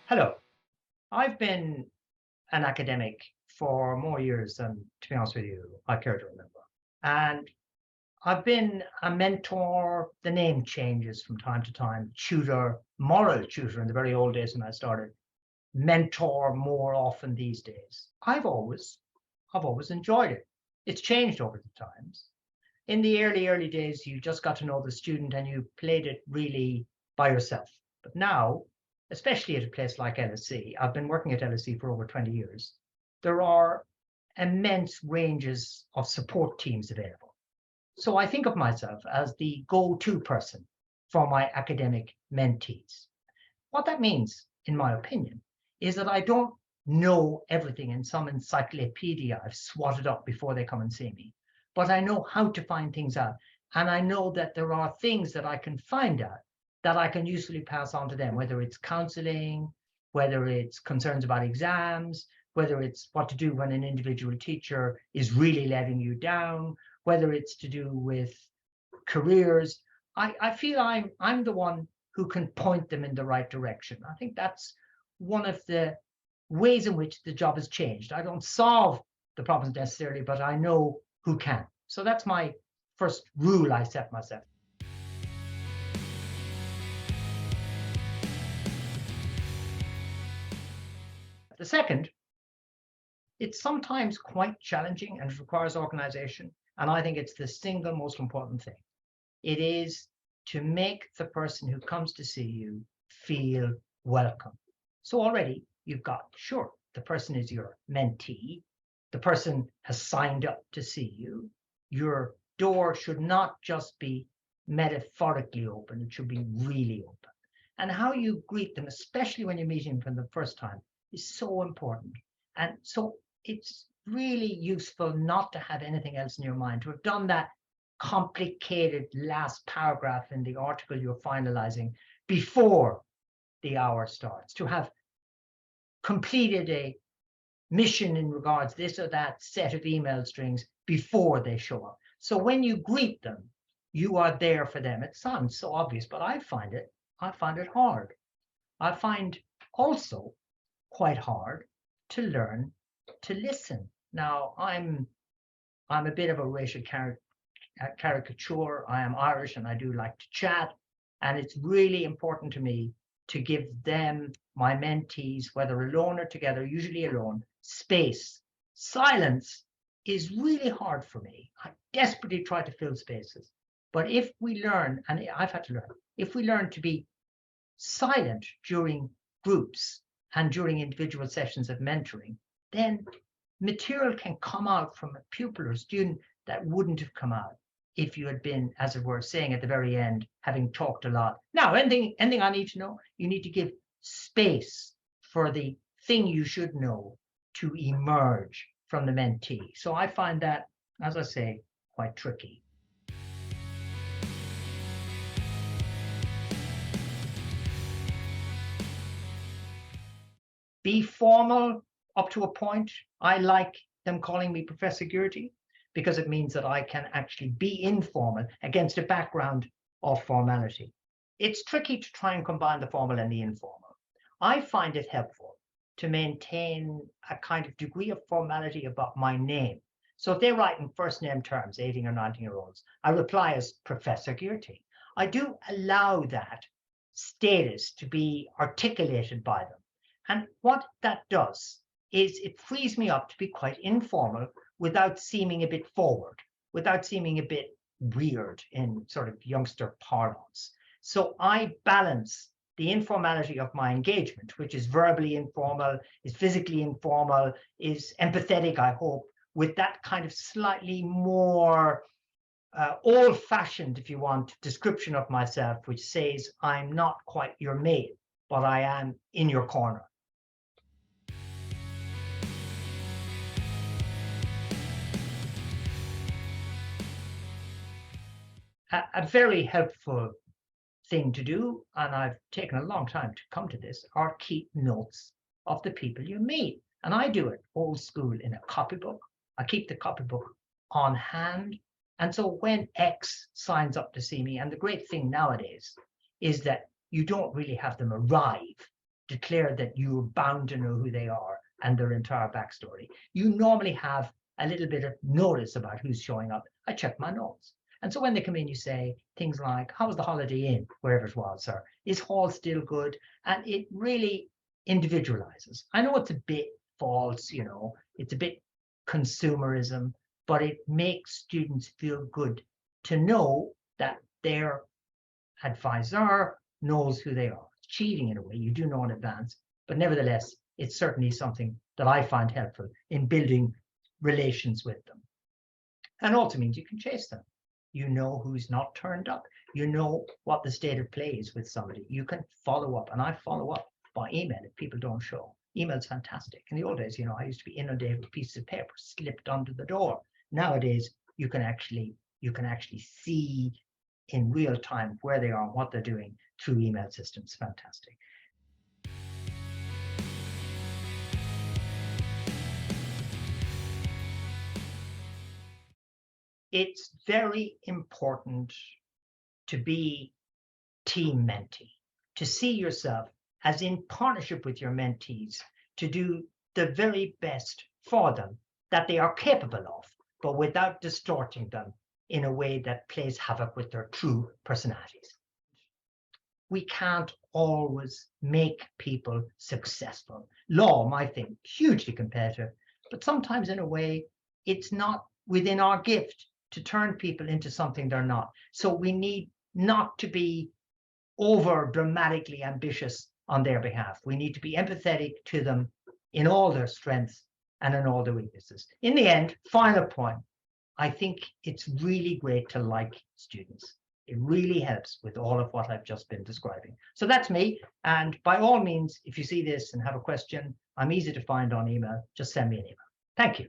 Hello. I've been an academic for more years than, to be honest with you, I care to remember. And I've been a mentor. The name changes from time to time. Tutor, moral tutor in the very old days when I started. Mentor more often these days. I've always enjoyed it. It's changed over the times. In the early days, you just got to know the student and you played it really by yourself. But now, especially at a place like LSE, I've been working at LSE for over 20 years, there are immense ranges of support teams available. So I think of myself as the go-to person for my academic mentees. What that means, in my opinion, is that I don't know everything in some encyclopedia I've swatted up before they come and see me, but I know how to find things out. And I know that there are things that I can find out that I can usefully pass on to them, whether it's counseling, whether it's concerns about exams, whether it's what to do when an individual teacher is really letting you down, whether it's to do with careers. I feel I'm the one who can point them in the right direction. I think that's one of the ways in which the job has changed. I don't solve the problems necessarily, but I know who can. So that's my first rule I set myself. The second, it's sometimes quite challenging and it requires organization. And I think it's the single most important thing. It is to make the person who comes to see you feel welcome. So already you've got, sure, the person is your mentee. The person has signed up to see you. Your door should not just be metaphorically open, it should be really open. And how you greet them, especially when you're meeting them for the first time, is so important. And so it's really useful not to have anything else in your mind, to have done that complicated last paragraph in the article you're finalizing before the hour starts, to have completed a mission in regards this or that set of email strings before they show up. So when you greet them, you are there for them. It sounds so obvious, but I find it hard. I find also quite hard to learn to listen. Now, I'm a bit of a racial caricature. I am Irish and I do like to chat. And it's really important to me to give them, my mentees, whether alone or together, usually alone, space. Silence is really hard for me. I desperately try to fill spaces. But if we learn, and I've had to learn, if we learn to be silent during groups and during individual sessions of mentoring, then material can come out from a pupil or student that wouldn't have come out if you had been, as it were, saying at the very end, having talked a lot. Now, anything I need to know, you need to give space for the thing you should know to emerge from the mentee. So I find that, as I say, quite tricky. Be formal up to a point. I like them calling me Professor Gearty because it means that I can actually be informal against a background of formality. It's tricky to try and combine the formal and the informal. I find it helpful to maintain a kind of degree of formality about my name. So if they write in first name terms, 18 or 19-year-olds, I reply as Professor Gearty. I do allow that status to be articulated by them. And what that does is it frees me up to be quite informal without seeming a bit forward, without seeming a bit weird in sort of youngster parlance. So I balance the informality of my engagement, which is verbally informal, is physically informal, is empathetic, I hope, with that kind of slightly more old-fashioned, if you want, description of myself, which says I'm not quite your mate, but I am in your corner. A very helpful thing to do, and I've taken a long time to come to this, are keep notes of the people you meet. And I do it old school in a copybook. I keep the copybook on hand. And so when X signs up to see me, and the great thing nowadays is that you don't really have them arrive declare that you're bound to know who they are and their entire backstory. You normally have a little bit of notice about who's showing up. I check my notes. And so when they come in, you say things like, how was the Holiday Inn, wherever it was, or is Hall still good? And it really individualizes. I know it's a bit false, it's a bit consumerism, but it makes students feel good to know that their advisor knows who they are. It's cheating in a way, you do know in advance, but nevertheless, it's certainly something that I find helpful in building relations with them. And also means you can chase them. You know who's not turned up. You know what the state of play is with somebody. You can follow up, and I follow up by email if people don't show. Email's fantastic. In the old days, I used to be inundated with pieces of paper slipped under the door. Nowadays, you can actually see in real time where they are and what they're doing through email systems. Fantastic. It's very important to be Team Mentee, to see yourself as in partnership with your mentees to do the very best for them that they are capable of, but without distorting them in a way that plays havoc with their true personalities. We can't always make people successful. Law, my thing, hugely competitive, but sometimes in a way, it's not within our gift to turn people into something they're not. So we need not to be over dramatically ambitious on their behalf. We need to be empathetic to them in all their strengths and in all their weaknesses. In the end, final point, I think it's really great to like students. It really helps with all of what I've just been describing. So that's me. And by all means, if you see this and have a question, I'm easy to find on email. Just send me an email. Thank you.